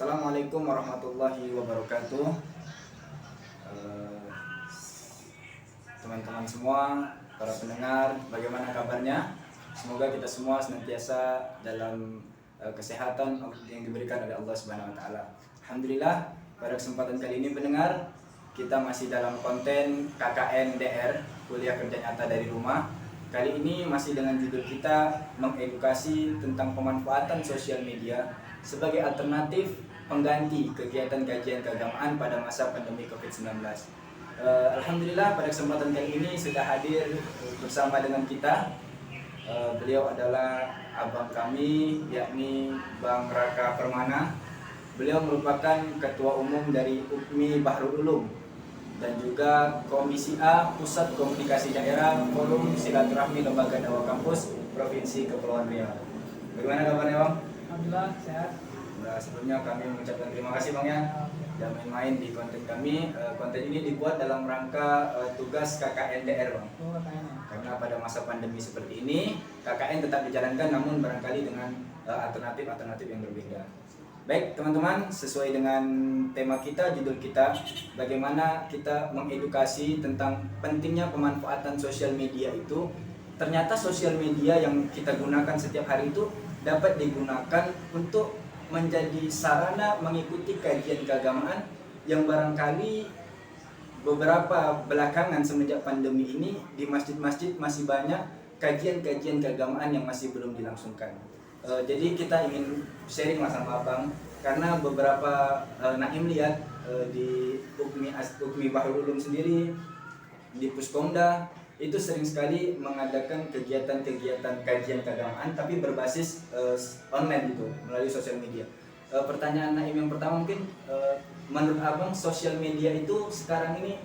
Assalamualaikum warahmatullahi wabarakatuh. Eh, Teman-teman semua, para pendengar, bagaimana kabarnya? Semoga kita semua senantiasa dalam kesehatan yang diberikan oleh Allah Subhanahu wa taala. Alhamdulillah, pada kesempatan kali ini pendengar, kita masih dalam konten KKN DR, kuliah kerja nyata dari rumah. Kali ini masih dengan judul kita mengedukasi tentang pemanfaatan sosial media sebagai alternatif pengganti kegiatan kajian keagamaan pada masa pandemi COVID-19. Alhamdulillah pada kesempatan kali ini sudah hadir bersama dengan kita. Beliau adalah abang kami, yakni Bang Raka Permana. Beliau merupakan Ketua Umum dari UKMI Bahrul Ulum dan juga Komisi A Pusat Komunikasi Daerah Forum Silaturahmi Lembaga Dakwah Kampus Provinsi Kepulauan Riau. Bagaimana kabarnya Bang? Alhamdulillah sehat. Nah, sebelumnya kami mengucapkan terima kasih Bang ya, sudah main-main di konten kami. Konten ini dibuat dalam rangka tugas KKN DR Bang. Karena pada masa pandemi seperti ini KKN tetap dijalankan, namun barangkali dengan alternatif yang berbeda. Baik teman-teman, sesuai dengan tema kita, judul kita, bagaimana kita mengedukasi tentang pentingnya pemanfaatan sosial media itu. Ternyata sosial media yang kita gunakan setiap hari itu dapat digunakan untuk menjadi sarana mengikuti kajian keagamaan yang barangkali beberapa belakangan semenjak pandemi ini di masjid-masjid masih banyak kajian-kajian keagamaan yang masih belum dilangsungkan. Jadi kita ingin sharing sama Abang karena beberapa Naim lihat di UKMI Bahrul Ulum sendiri, di Puskomda itu sering sekali mengadakan kegiatan-kegiatan kajian keagamaan tapi berbasis online gitu melalui sosial media. Pertanyaan Naim yang pertama mungkin, menurut Abang sosial media itu sekarang ini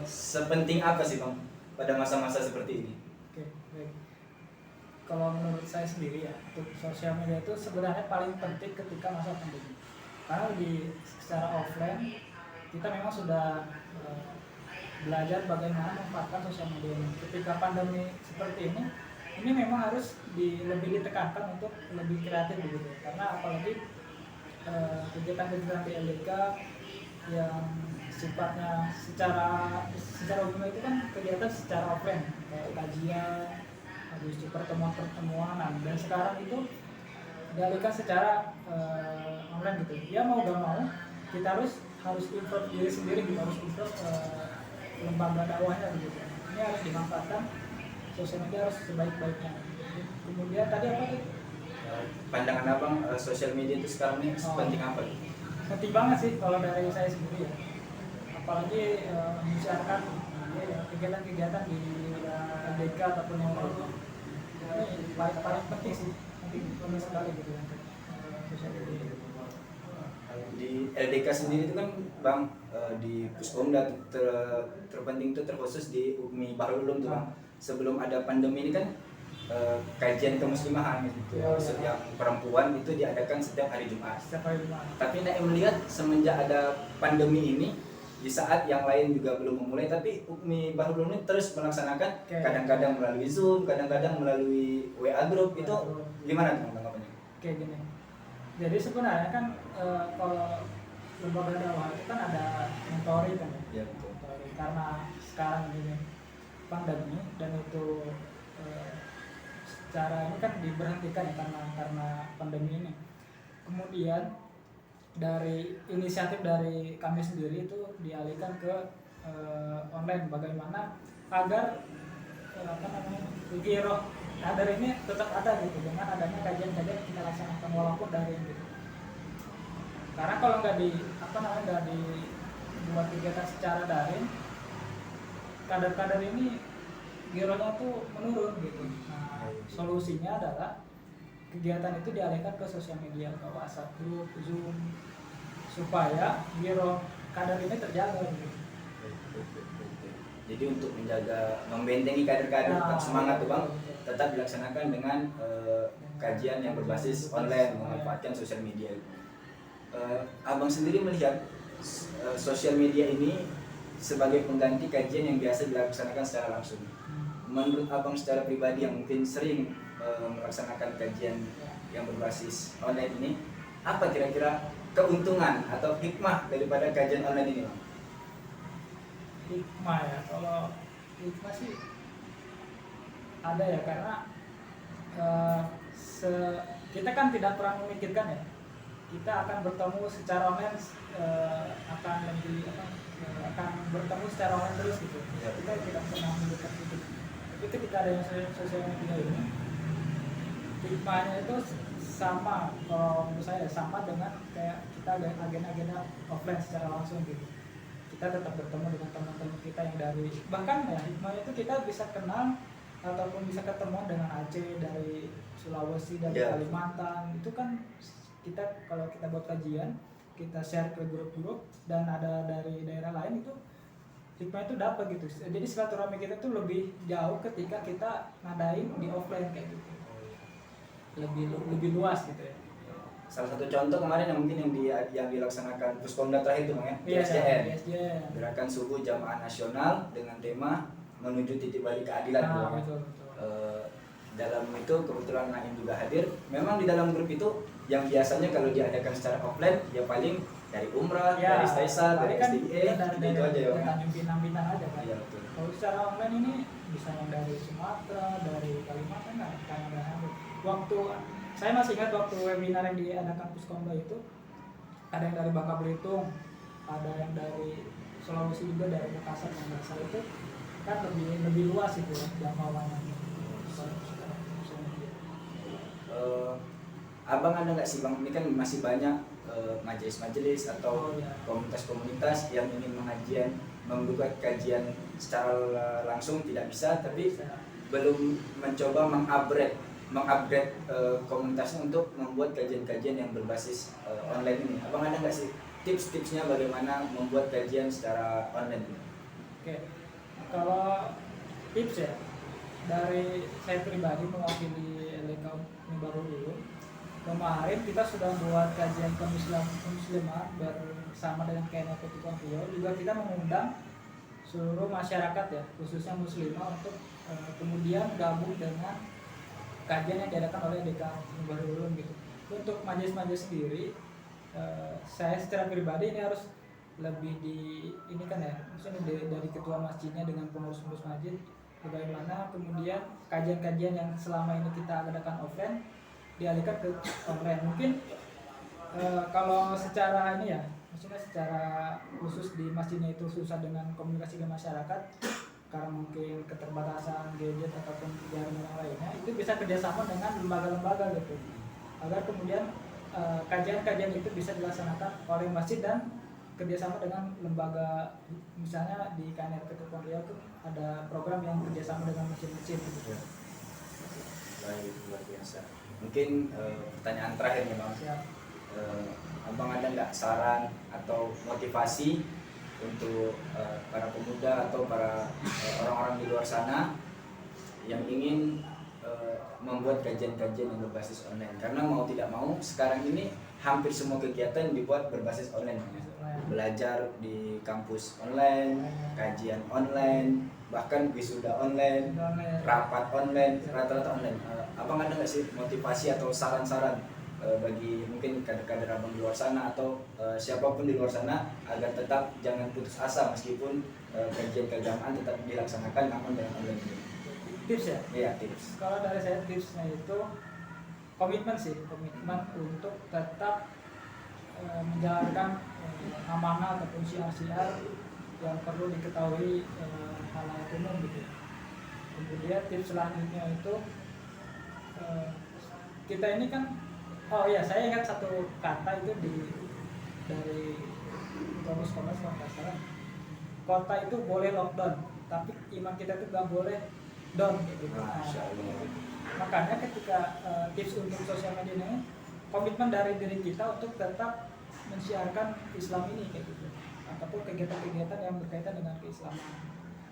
sepenting apa sih Bang pada masa-masa seperti ini? Oke, baik. Kalau menurut saya sendiri ya, untuk sosial media itu sebenarnya paling penting ketika masa pandemi. Karena secara offline kita memang sudah belajar bagaimana memanfaatkan sosial media ini. Ketika pandemi seperti ini memang harus lebih ditekankan untuk lebih kreatif begitu. Karena apalagi kegiatan-kegiatan di LDK yang sifatnya secara umum itu kan kegiatan secara offline, kayak kajian, habis itu pertemuan-pertemuan, dan sekarang itu dialihkan secara online gitu. Ya mau gak mau kita harus improve diri sendiri, kita harus improve lembaga dakwahnya gitu. Ini harus dimanfaatkan, sosial media harus sebaik-baiknya. Kemudian tadi apa sih? Pandangan Abang sosial media itu sekarang ini penting apa? Penting banget sih kalau dari saya sendiri ya. Apalagi menyiarkan kegiatan-kegiatan di LDK ataupun yang lain. Ini paling penting sih, penting sekali gitu ya. Sosial media. Di LDK sendiri itu kan Bang, di Puskomda terpenting itu terkhusus di UKMI Bahrul Ulum tuh Bang. Sebelum ada pandemi ini kan kajian kemuslimahan gitu. Setiap perempuan itu diadakan setiap hari Jumat. Tapi Naim melihat semenjak ada pandemi ini, di saat yang lain juga belum memulai, tapi UKMI Bahrul Ulum ini terus melaksanakan, kadang-kadang melalui Zoom, kadang-kadang melalui WA group. Itu gimana tuh tanggapannya? Oke, gini. Jadi sebenarnya kan kalau lembaga dakwah itu kan ada mentori kan ya. Betul. Karena sekarang ini pandemi dan itu secara ini kan diberhentikan ya karena pandemi ini. Kemudian dari inisiatif dari kami sendiri itu dialihkan ke online, bagaimana agar giroh kader ini tetap ada gitu dengan adanya kajian-kajian yang kita laksanakan walaupun daring gitu. Karena kalau nggak dibuat kegiatan secara daring, kader-kader ini girohnya tuh menurun gitu. Nah, solusinya adalah kegiatan itu dialihkan ke sosial media, ke WhatsApp group, Zoom, supaya giroh kader ini terjaga gitu. Jadi untuk membentengi kader-kader tetap semangat tuh Bang, tetap dilaksanakan dengan kajian yang berbasis online, memanfaatkan sosial media. Abang sendiri melihat sosial media ini sebagai pengganti kajian yang biasa dilaksanakan secara langsung. Menurut Abang secara pribadi yang mungkin sering melaksanakan kajian yang berbasis online ini, apa kira-kira keuntungan atau hikmah daripada kajian online ini, Bang? Hikmah ya, kalau hikmah sih ada ya, karena eh, kita kan tidak pernah memikirkan ya, kita akan bertemu secara online, akan lebih akan bertemu secara online terus gitu. Kita tidak pernah memikirkan itu. Tapi ketika ada yang sosial media ini, hikmahnya itu sama, kalau menurut saya sama dengan kayak kita ada agenda-agenda offline secara langsung gitu. Kita tetap bertemu dengan teman-teman kita yang dari, bahkan ya hikmahnya itu kita bisa kenal ataupun bisa ketemu dengan Aceh, dari Sulawesi, dari Kalimantan. Itu kan kita kalau kita buat kajian, kita share ke grup-grup dan ada dari daerah lain, itu hikmah itu dapat gitu. Jadi silaturahmi kita tuh lebih jauh ketika kita ngadain di offline kayak gitu, lebih luas gitu ya. Salah satu contoh kemarin yang mungkin yang dilaksanakan Puskomda terakhir itu, Bang, ya, Iya, GSJN. GSJN. Gerakan Subuh Jamaah Nasional dengan tema menuju titik balik keadilan. Betul. Dalam itu kebetulan Naim juga hadir. Memang di dalam grup itu yang biasanya kalau diadakan secara offline ya paling dari umrah, Ya, dari Staisa, dari kan SDE, itu aja ya, Bang. Bintang-bintang aja kan. Iya, betul. Kalau secara online ini bisa yang dari Sumatera, dari Kalimantan, kan ada waktu. Saya masih ingat waktu webinar yang diadakan Puskomda itu, ada yang dari Bangka Belitung, ada yang dari Sulawesi juga, dari Makassar dan Makassar. Itu kan lebih luas itu ya jangkauannya. Abang ada nggak sih, Bang? Ini kan masih banyak majelis-majelis atau komunitas-komunitas yang ingin membuka kajian secara langsung tidak bisa, tapi belum mencoba mengupgrade komunitasnya untuk membuat kajian-kajian yang berbasis online ini. Abang ada nggak sih tips-tipsnya bagaimana membuat kajian secara online ini? Oke, kalau tips ya, dari saya pribadi mewakili LK Baru dulu, kemarin kita sudah buat kajian kemusliman bersama dengan KNP Tukang Rio. Juga kita mengundang seluruh masyarakat ya, khususnya muslimah, untuk kemudian gabung dengan kajian yang diadakan oleh DK Baru dulu gitu. Untuk majelis-majelis sendiri, saya secara pribadi ini harus lebih ini kan ya, maksudnya dari ketua masjidnya dengan pengurus-pengurus masjid, bagaimana kemudian kajian-kajian yang selama ini kita adakan offline dialihkan ke online. Mungkin kalau secara ini ya, maksudnya secara khusus di masjidnya itu susah dengan komunikasi dengan masyarakat karena mungkin keterbatasan gadget ataupun jaringan yang lainnya, itu bisa kerjasama dengan lembaga-lembaga gitu, agar kemudian kajian-kajian itu bisa dilaksanakan oleh masjid dan kerjasama dengan lembaga. Misalnya di KNRP Tukang Riau itu ada program yang kerjasama dengan masjid-masjid gitu. Baik, luar biasa. Mungkin pertanyaan terakhir nih, Bang. Abang ada nggak saran atau motivasi untuk para pemuda atau para orang-orang di luar sana yang ingin membuat kajian-kajian yang berbasis online? Karena mau tidak mau sekarang ini hampir semua kegiatan dibuat berbasis online. Belajar di kampus online, kajian online, bahkan wisuda online, rapat online, rata-rata online. Abang ada nggak sih motivasi atau saran-saran bagi mungkin kader-kader abang di luar sana atau siapapun di luar sana agar tetap jangan putus asa meskipun kajian keagamaan tetap dilaksanakan namun dengan online ini? Tips ya? Iya, tips. Kalau dari saya tipsnya itu komitmen untuk tetap menjalankan amanah ataupun syiar-syiar yang perlu diketahui halayak umum gitu. Kemudian tips selanjutnya itu kita ini kan, saya ingat satu kata itu dari Thomas kalau nggak salah, kota itu boleh lockdown tapi iman kita itu nggak boleh down gitu. Makanya ketika tips untuk sosial media ini, komitmen dari diri kita untuk tetap mensiarkan Islam ini kayak gitu, ataupun kegiatan-kegiatan yang berkaitan dengan keislaman.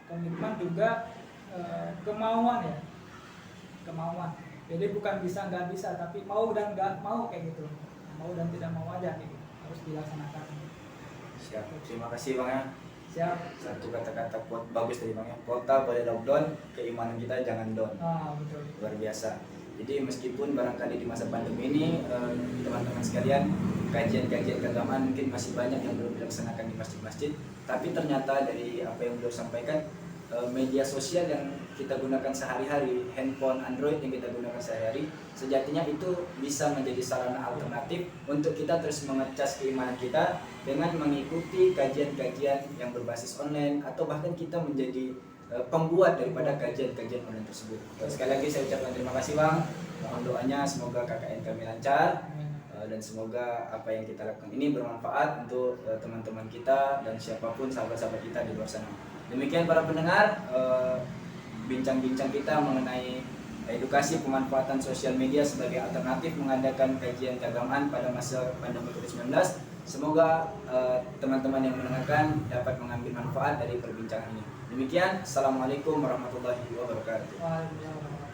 Komitmen juga kemauan. Jadi bukan bisa nggak bisa, tapi mau dan nggak mau kayak gitu, mau dan tidak mau aja gitu, harus dilaksanakan. Siap, terima kasih, Bang, ya. Siap. Satu kata-kata bagus dari Bang, ya. Kota boleh lockdown, keimanan kita jangan down. Betul. Luar biasa. Jadi meskipun barangkali di masa pandemi ini teman-teman sekalian, kajian-kajian keagamaan mungkin masih banyak yang belum dilaksanakan di masjid-masjid, tapi ternyata dari apa yang beliau sampaikan, media sosial yang kita gunakan sehari-hari, handphone Android yang kita gunakan sehari-hari, sejatinya itu bisa menjadi sarana alternatif untuk kita terus mengecas keimanan kita dengan mengikuti kajian-kajian yang berbasis online, atau bahkan kita menjadi pembuat daripada kajian-kajian online tersebut. Sekali lagi saya ucapkan terima kasih Bang. Mohon doanya semoga KKN kami lancar, dan semoga apa yang kita lakukan ini bermanfaat untuk teman-teman kita dan siapapun sahabat-sahabat kita di luar sana. Demikian para pendengar, bincang-bincang kita mengenai edukasi pemanfaatan sosial media sebagai alternatif mengadakan kajian keagamaan pada masa pandemi COVID-19. Semoga teman-teman yang mendengarkan dapat mengambil manfaat dari perbincangan ini. Demikian, Assalamualaikum warahmatullahi wabarakatuh. Waalaikumsalam.